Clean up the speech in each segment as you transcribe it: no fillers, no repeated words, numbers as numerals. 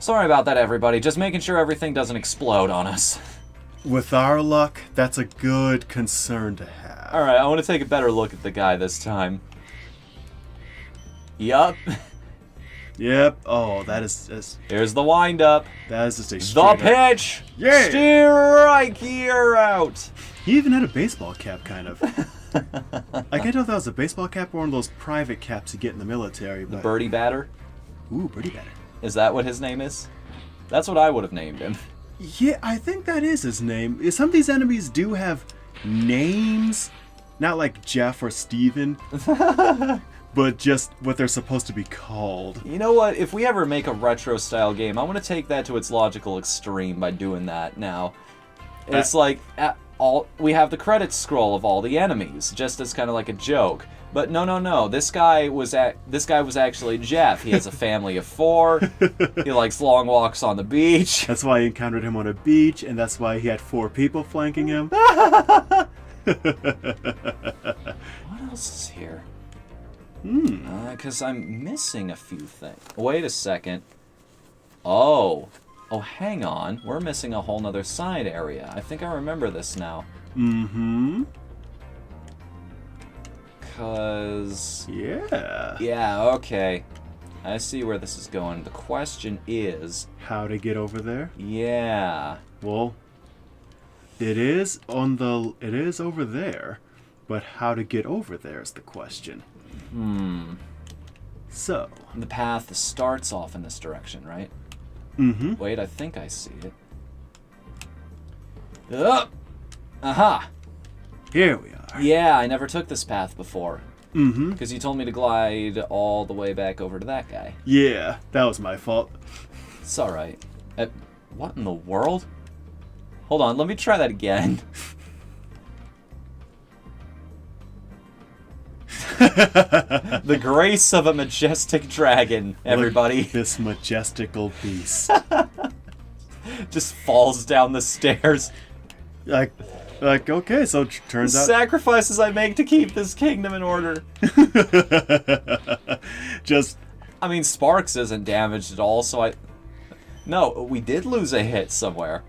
Sorry about that, everybody. Just making sure everything doesn't explode on us. With our luck, that's a good concern to have. Alright, I want to take a better look at the guy this time. Yup. Yep. Oh, that is Here's the wind-up. that is just a The straight pitch! Yeah! Strike here out! He even had a baseball cap, kind of. I can't tell if that was a baseball cap or one of those private caps you get in the military. The But... birdie batter? Ooh, birdie batter. Is that what his name is? That's what I would have named him. Yeah, I think that is his name. Some of these enemies do have names, not like Jeff or Steven, but just what they're supposed to be called. You know what? If we ever make a retro-style game, I want to take that to its logical extreme by doing that now. It's like, we have the credits scroll of all the enemies, just as kind of like a joke. But no. This guy was actually Jeff. He has a family of 4. He likes long walks on the beach. That's why you encountered him on a beach, and that's why he had 4 people flanking him. What else is here? Hmm. Because I'm missing a few things. Wait a second. Oh, hang on. We're missing a whole nother side area. I think I remember this now. Mm-hmm. Yeah, okay. I see where this is going. The question is... how to get over there? Yeah. Well, it is over there, but how to get over there is the question. So... the path starts off in this direction, right? Mm-hmm. Wait, I think I see it. Up! Aha! Here we are. Yeah, I never took this path before. Mm-hmm. Because you told me to glide all the way back over to that guy. Yeah, that was my fault. It's alright. What in the world? Hold on, let me try that again. The grace of a majestic dragon, everybody. Look, this majestical beast. Just falls down the stairs. Like, okay, so turns out... sacrifices I make to keep this kingdom in order. Just... I mean, Sparks isn't damaged at all, so no, we did lose a hit somewhere.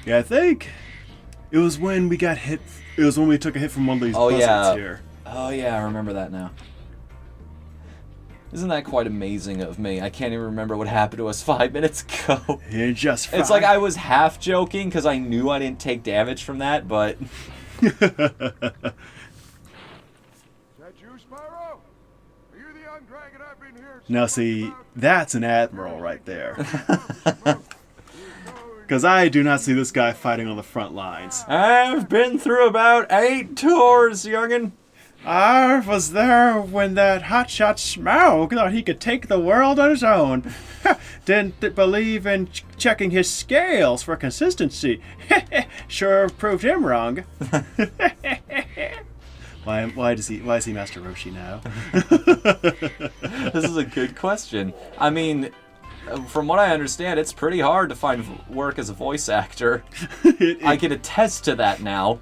Yeah, I think it was when we got hit... it was when we took a hit from one of these buzzards here. Oh yeah, I remember that now. Isn't that quite amazing of me? I can't even remember what happened to us 5 minutes ago. It's like I was half joking because I knew I didn't take damage from that, but... Is that you, Spyro? Are you the young dragon I've been here? Now see, that's an admiral right there. Because I do not see this guy fighting on the front lines. I've been through about 8 tours, youngin'. I was there when that hotshot Smaug thought he could take the world on his own. Didn't believe in checking his scales for consistency. Sure proved him wrong. Why is he Master Roshi now? This is a good question. I mean, from what I understand, it's pretty hard to find work as a voice actor. I can attest to that now.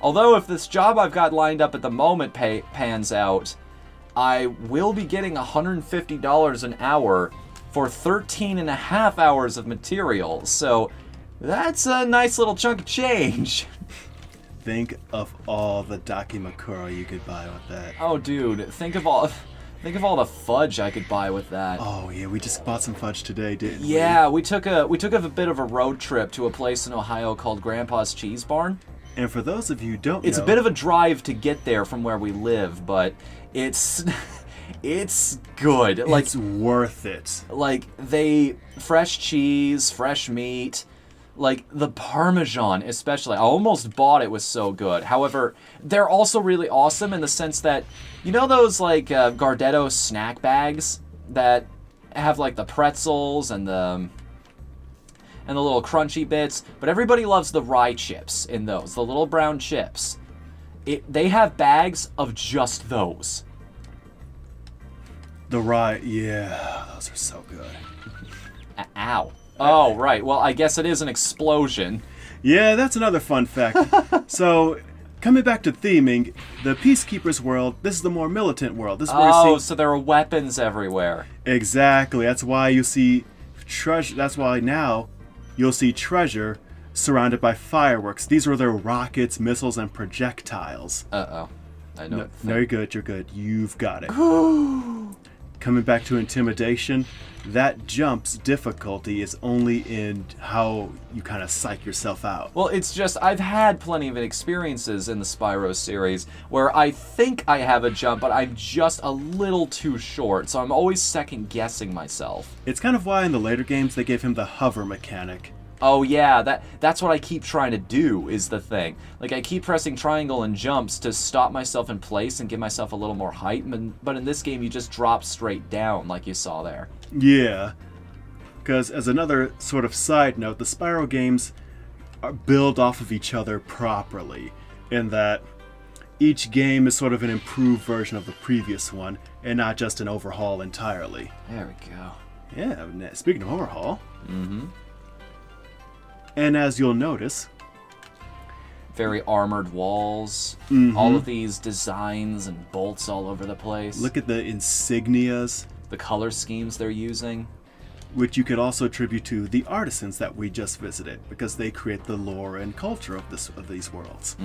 Although if this job I've got lined up at the moment pans out, I will be getting $150 an hour for 13 and a half hours of material. So that's a nice little chunk of change. Think of all the Dakimakura you could buy with that. Oh, dude, think of all the fudge I could buy with that. Oh yeah, we just bought some fudge today, didn't we? Yeah, we took a bit of a road trip to a place in Ohio called Grandpa's Cheese Barn. And for those of you who don't know... it's a bit of a drive to get there from where we live, but it's good. Like, it's worth it. Like, fresh cheese, fresh meat, like the Parmesan especially. I almost bought it, was so good. However, they're also really awesome in the sense that, you know those like Gardetto snack bags that have like the pretzels and the little crunchy bits, but everybody loves the rye chips in those, the little brown chips. They have bags of just those. The rye, yeah, those are so good. Ow. Oh, right. Well, I guess it is an explosion. Yeah, that's another fun fact. So, coming back to theming, the Peacekeepers world, this is the more militant world. This is where you see... so there are weapons everywhere. Exactly. That's why you see treasure. That's why now you'll see treasure surrounded by fireworks. These are their rockets, missiles, and projectiles. Uh-oh. I know. No, you're good. You're good. You've got it. Coming back to intimidation, that jump's difficulty is only in how you kind of psych yourself out. Well, it's just, I've had plenty of experiences in the Spyro series where I think I have a jump, but I'm just a little too short, so I'm always second-guessing myself. It's kind of why in the later games they gave him the hover mechanic. Oh yeah, that's what I keep trying to do, is the thing. Like, I keep pressing triangle and jumps to stop myself in place and give myself a little more height, but in this game you just drop straight down, like you saw there. Yeah. Because as another sort of side note, the Spyro games build off of each other properly, in that each game is sort of an improved version of the previous one, and not just an overhaul entirely. There we go. Yeah, speaking of overhaul... Mm-hmm. And as you'll notice... Very armored walls. Mm-hmm. All of these designs and bolts all over the place. Look at the insignias. The color schemes they're using. Which you could also attribute to the artisans that we just visited, because they create the lore and culture of these worlds.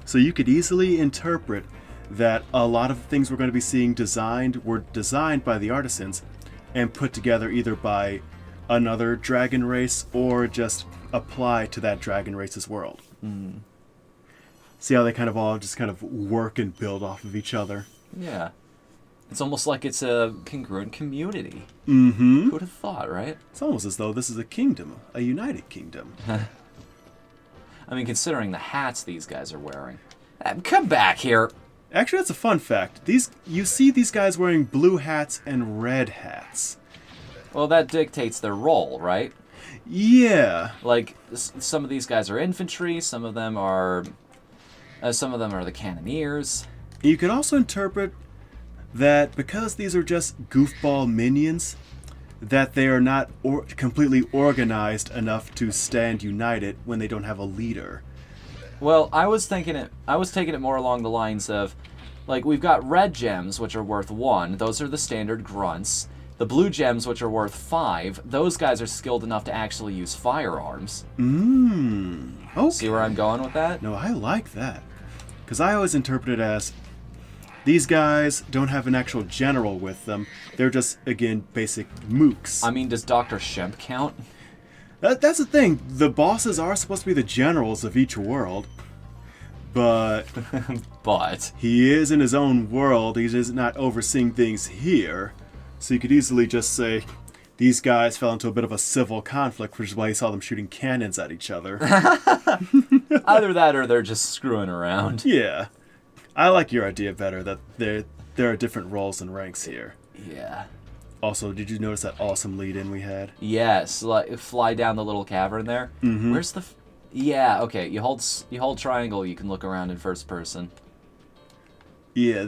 So you could easily interpret that a lot of things we're going to be seeing were designed by the artisans and put together either by another dragon race or just apply to that dragon race's world. See how they kind of all just kind of work and build off of each other? Yeah. It's almost like it's a congruent community. Mm-hmm. Who would have thought, right? It's almost as though this is a kingdom, a united kingdom. I mean, considering the hats these guys are wearing. Come back here. Actually, that's a fun fact. You see these guys wearing blue hats and red hats. Well, that dictates their role, right? Yeah. Like, some of these guys are infantry, some of them are the cannoneers. You could also interpret that because these are just goofball minions, that they are not completely organized enough to stand united when they don't have a leader. Well, I was taking it more along the lines of, like, we've got red gems, which are worth 1. Those are the standard grunts. The blue gems, which are worth 5, those guys are skilled enough to actually use firearms. Okay. See where I'm going with that? No, I like that. Because I always interpret it as, these guys don't have an actual general with them. They're just, again, basic mooks. I mean, does Dr. Shemp count? That's the thing. The bosses are supposed to be the generals of each world. But... But... he is in his own world. He is not overseeing things here. So you could easily just say, these guys fell into a bit of a civil conflict, which is why you saw them shooting cannons at each other. Either that or they're just screwing around. Yeah. I like your idea better, that there are different roles and ranks here. Yeah. Also, did you notice that awesome lead-in we had? Yes, like, fly down the little cavern there. Mm-hmm. Where's the... Yeah, okay, you hold triangle, you can look around in first person. Yeah,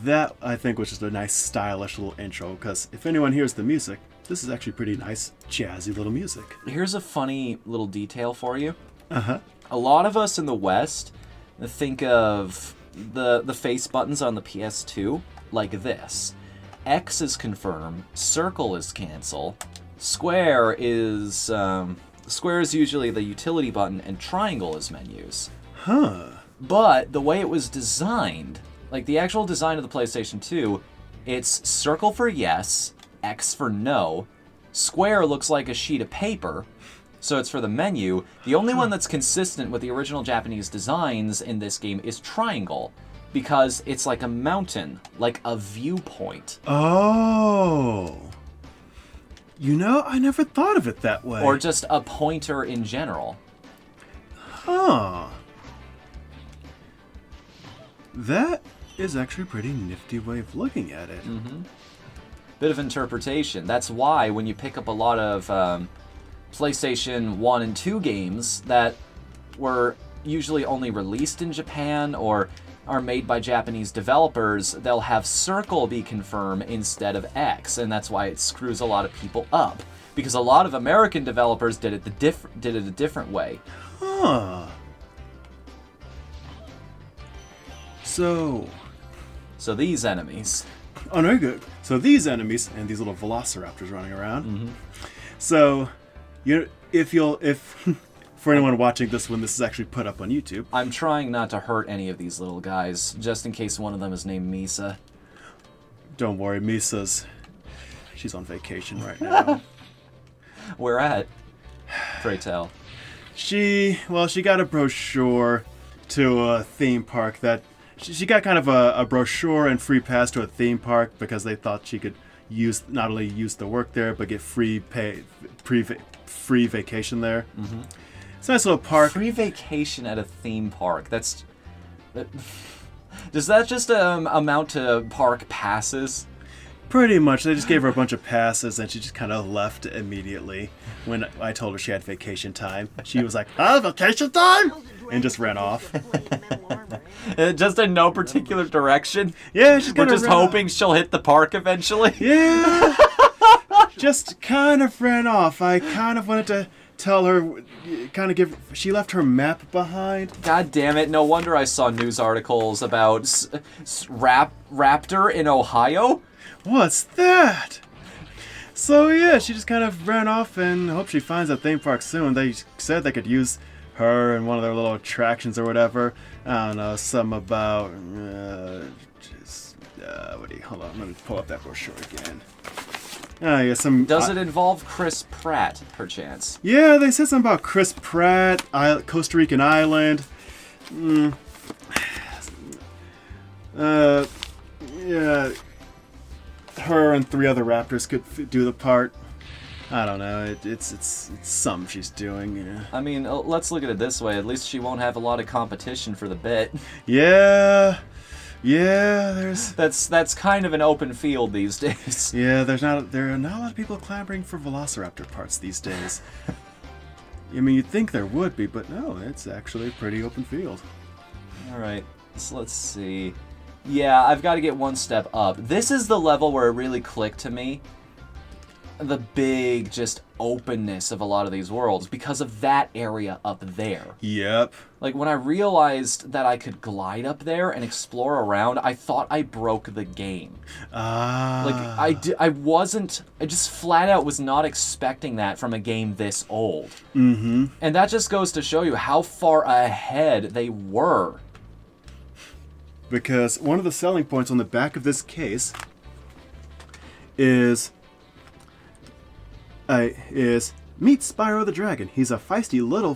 that, I think, was just a nice, stylish little intro, because if anyone hears the music, this is actually pretty nice, jazzy little music. Here's a funny little detail for you. Uh-huh. A lot of us in the West think of the face buttons on the PS2 like this. X is confirm, circle is cancel, square is usually the utility button, and triangle is menus. Huh. But the way it was designed, like the actual design of the PlayStation 2, it's circle for yes, X for no, square looks like a sheet of paper, so it's for the menu. The only one that's consistent with the original Japanese designs in this game is triangle, because it's like a mountain, like a viewpoint. Oh. You know, I never thought of it that way. Or just a pointer in general. Huh. That is actually a pretty nifty way of looking at it. Mm-hmm. Bit of interpretation. That's why when you pick up a lot of PlayStation 1 and 2 games that were usually only released in Japan or are made by Japanese developers, they'll have circle be confirmed instead of X, and that's why it screws a lot of people up. Because a lot of American developers did it a different way. Huh. So these enemies. Oh, no, you're good. So these enemies and these little velociraptors running around. Mm-hmm. So, if for anyone watching this when this is actually put up on YouTube, I'm trying not to hurt any of these little guys, just in case one of them is named Misa. don't worry, she's on vacation right now. Where at? Pray tell. She got a brochure to a theme park that she got kind of a brochure and free pass to a theme park because they thought she could not only use the work there but get free vacation there. Mm-hmm. It's a nice little park. Free vacation at a theme park. Does that just amount to park passes? Pretty much. They just gave her a bunch of passes and she just kind of left immediately when I told her she had vacation time. She was like, vacation time? And just ran off. Just in no particular direction? Yeah, she's We're kind of just hoping she'll hit the park eventually? Yeah. Just kind of ran off. I kind of wanted to tell her, she left her map behind. God damn it, no wonder I saw news articles about raptor in Ohio. What's that? So yeah, she just kind of ran off and hope she finds a theme park soon. They said they could use her in one of their little attractions or whatever. I don't know, some about... hold on, let me pull up that brochure again. Does it involve Chris Pratt, perchance? Yeah, they said something about Chris Pratt, Costa Rican island. Yeah, her and 3 other raptors could do the part. I don't know. It's something she's doing. Yeah. I mean, let's look at it this way. At least she won't have a lot of competition for the bit. Yeah. There's. That's kind of an open field these days. Yeah, there are not a lot of people clamoring for Velociraptor parts these days. I mean, you'd think there would be, but no, it's actually a pretty open field. All right, so let's see. Yeah, I've got to get one step up. This is the level where it really clicked to me. The big just openness of a lot of these worlds because of that area up there. Yep. Like when I realized that I could glide up there and explore around, I thought I broke the game. Like I just flat out was not expecting that from a game this old. Mm-hmm. And that just goes to show you how far ahead they were. Because one of the selling points on the back of this case is meet Spyro the Dragon. He's a feisty little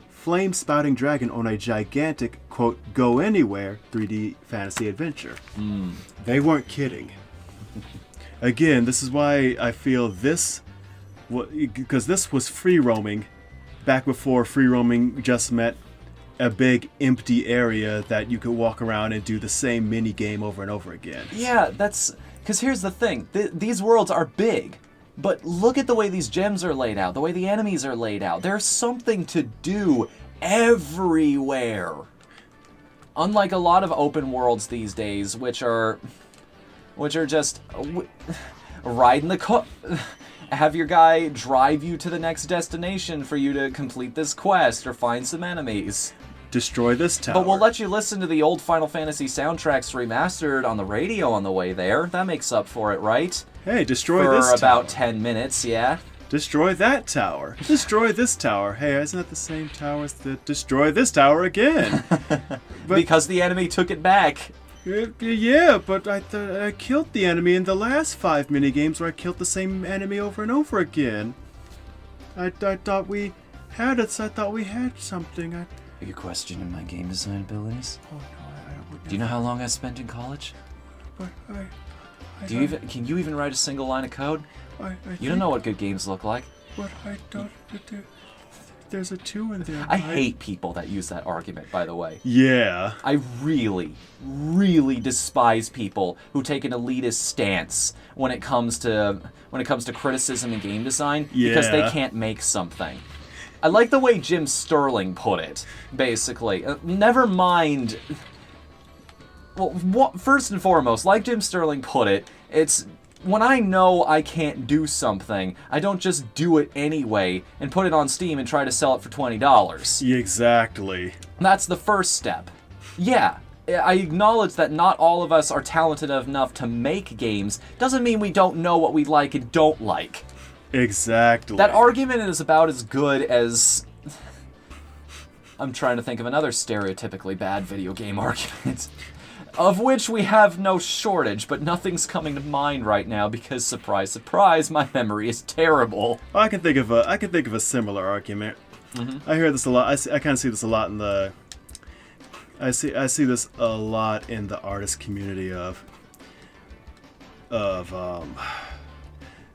flame-spouting dragon on a gigantic, quote, go-anywhere 3D fantasy adventure. They weren't kidding. Again, this is why I feel because this was free roaming back before free roaming just meant a big empty area that you could walk around and do the same mini game over and over again. Yeah, that's... Because here's the thing, these worlds are big, but look at the way these gems are laid out, the way the enemies are laid out. There's something to do everywhere. Unlike a lot of open worlds these days, which are just riding the car, have your guy drive you to the next destination for you to complete this quest or find some enemies. Destroy this tower. But we'll let you listen to the old Final Fantasy soundtracks remastered on the radio on the way there. That makes up for it, right? Hey, destroy this tower. For about 10 minutes, yeah. Destroy that tower. Destroy this tower. Hey, isn't that the same tower as the destroy this tower again? Because the enemy took it back. Yeah, but I killed the enemy in the last 5 minigames where I killed the same enemy over and over again. I thought we had it, so I thought we had something. Are you questioning my game design abilities? Oh, no, I wouldn't. Do you know how long I spent in college? But Can you even write a single line of code? You don't know what good games look like. But I don't. There's a 2 in there. I hate people that use that argument, by the way. Yeah. I really, really despise people who take an elitist stance when it comes to criticism in game design because they can't make something. I like the way Jim Sterling put it, basically. Never mind... Well, first and foremost, like Jim Sterling put it, it's... When I know I can't do something, I don't just do it anyway and put it on Steam and try to sell it for $20. Exactly. That's the first step. Yeah, I acknowledge that not all of us are talented enough to make games. Doesn't mean we don't know what we like and don't like. Exactly. That argument is about as good as... I'm trying to think of another stereotypically bad video game argument. Of which we have no shortage, but nothing's coming to mind right now because, surprise, surprise, my memory is terrible. I can think of a similar argument. I hear this a lot. I kind of see this a lot in the. I see this a lot in the artist community of.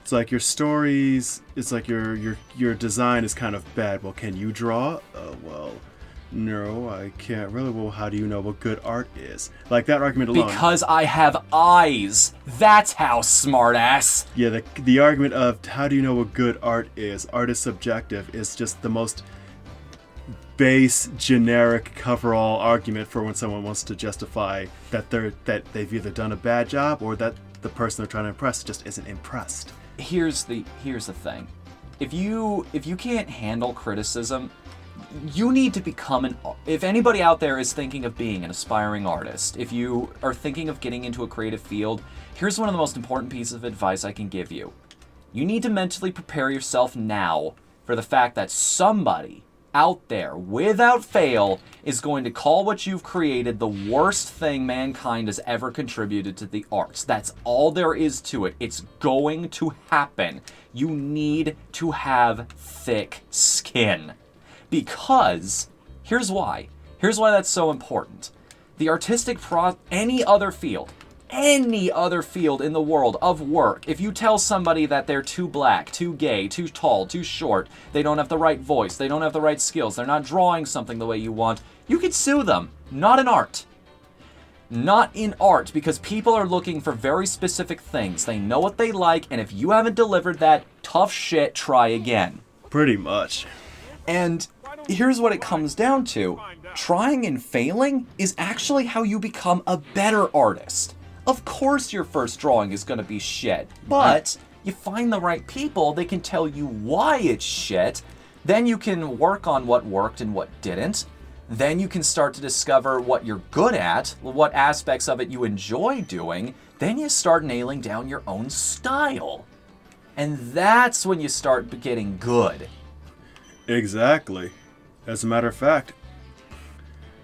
It's like your stories. It's like your design is kind of bad. Well, can you draw? Well, no, I can't really. Well, how do you know what good art is? Like that argument alone. Because I have eyes. That's how, smartass. Yeah, the argument of how do you know what good art is subjective, is just the most base, generic, coverall argument for when someone wants to justify that they've either done a bad job or that the person they're trying to impress just isn't impressed. Here's the thing. If you can't handle criticism, you need to become if anybody out there is thinking of being an aspiring artist, if you are thinking of getting into a creative field, here's one of the most important pieces of advice I can give you. You need to mentally prepare yourself now for the fact that somebody out there, without fail, is going to call what you've created the worst thing mankind has ever contributed to the arts. That's all there is to it. It's going to happen. You need to have thick skin. Because, here's why that's so important. The artistic any other field in the world of work, if you tell somebody that they're too black, too gay, too tall, too short, they don't have the right voice, they don't have the right skills, they're not drawing something the way you want, you could sue them. Not in art. Not in art, because people are looking for very specific things. They know what they like, and if you haven't delivered that, tough shit, try again. Pretty much. And here's what it comes down to. Trying and failing is actually how you become a better artist. Of course your first drawing is going to be shit, but you find the right people, they can tell you why it's shit, then you can work on what worked and what didn't, then you can start to discover what you're good at, what aspects of it you enjoy doing, then you start nailing down your own style. And that's when you start getting good. Exactly. As a matter of fact,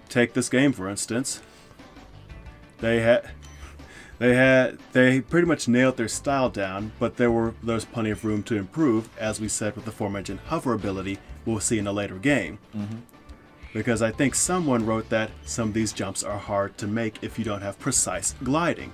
take this game for instance. They pretty much nailed their style down, but there was plenty of room to improve, as we said with the aforementioned hover ability we'll see in a later game. Because I think someone wrote that some of these jumps are hard to make if you don't have precise gliding.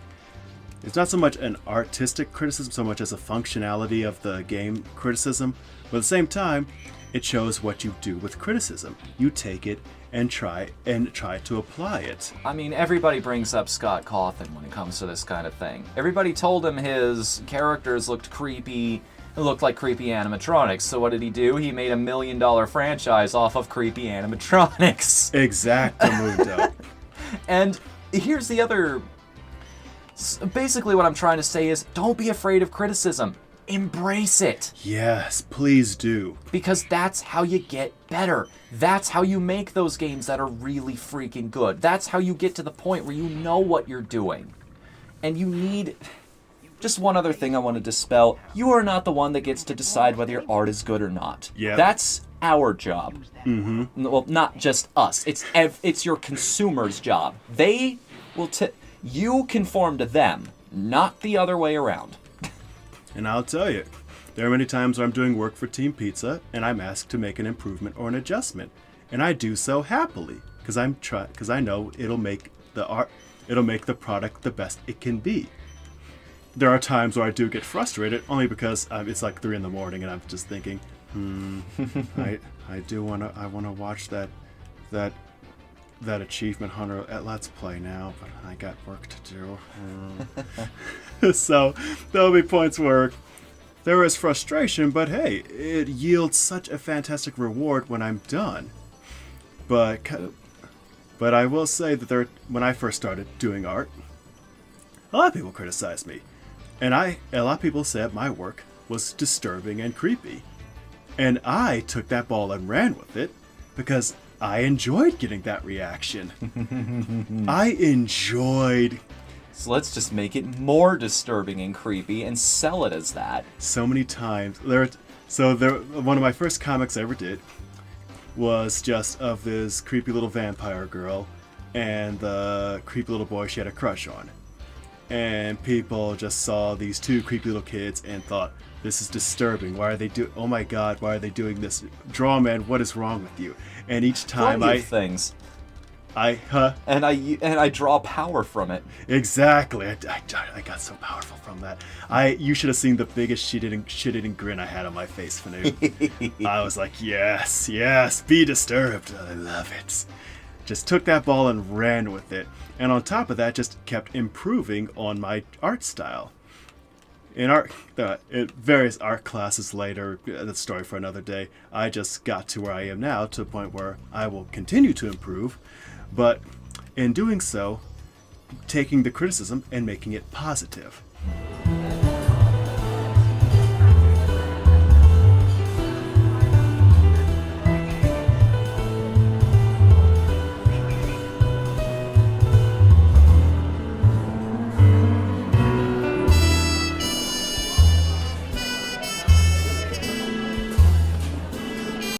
It's not so much an artistic criticism so much as a functionality of the game criticism, but at the same time, it shows what you do with criticism. You take it and try to apply it. I mean, everybody brings up Scott Cawthon when it comes to this kind of thing. Everybody told him his characters looked creepy, looked like creepy animatronics. So what did he do? He made $1 million franchise off of creepy animatronics. Exactamundo. And here's the other... Basically what I'm trying to say is, don't be afraid of criticism. Embrace it. Yes, please do. Because that's how you get better. That's how you make those games that are really freaking good. That's how you get to the point where you know what you're doing. And you need... Just one other thing I want to dispel. You are not the one that gets to decide whether your art is good or not. Yeah. That's our job. Well, not just us. It's your consumer's job. They will... You conform to them, not the other way around. And I'll tell you, there are many times where I'm doing work for Team Pizza and I'm asked to make an improvement or an adjustment, and I do so happily because I know it'll make the product the best it can be. There are times where I do get frustrated only because it's like 3 a.m. and I'm just thinking, I want to watch that achievement hunter at Let's Play now, but I got work to do. So there'll be points where there is frustration, but hey, it yields such a fantastic reward when I'm done. But I will say that when I first started doing art, a lot of people criticized me, and a lot of people said my work was disturbing and creepy, and I took that ball and ran with it because I enjoyed getting that reaction. I enjoyed So let's just make it more disturbing and creepy and sell it as that. so many times. One of my first comics I ever did was just of this creepy little vampire girl and the creepy little boy she had a crush on. And people just saw these two creepy little kids and thought, this is disturbing. Why are they oh my god, why are they doing this? Draw man, what is wrong with you? And each time Plenty of things. And I draw power from it. Exactly. I got so powerful from that. You should have seen the biggest shit-eating grin I had on my face, Fnu. I was like, yes, be disturbed. I love it. Just took that ball and ran with it. And on top of that, just kept improving on my art style. In various art classes later, that's a story for another day, I just got to where I am now, to a point where I will continue to improve, but in doing so, taking the criticism and making it positive.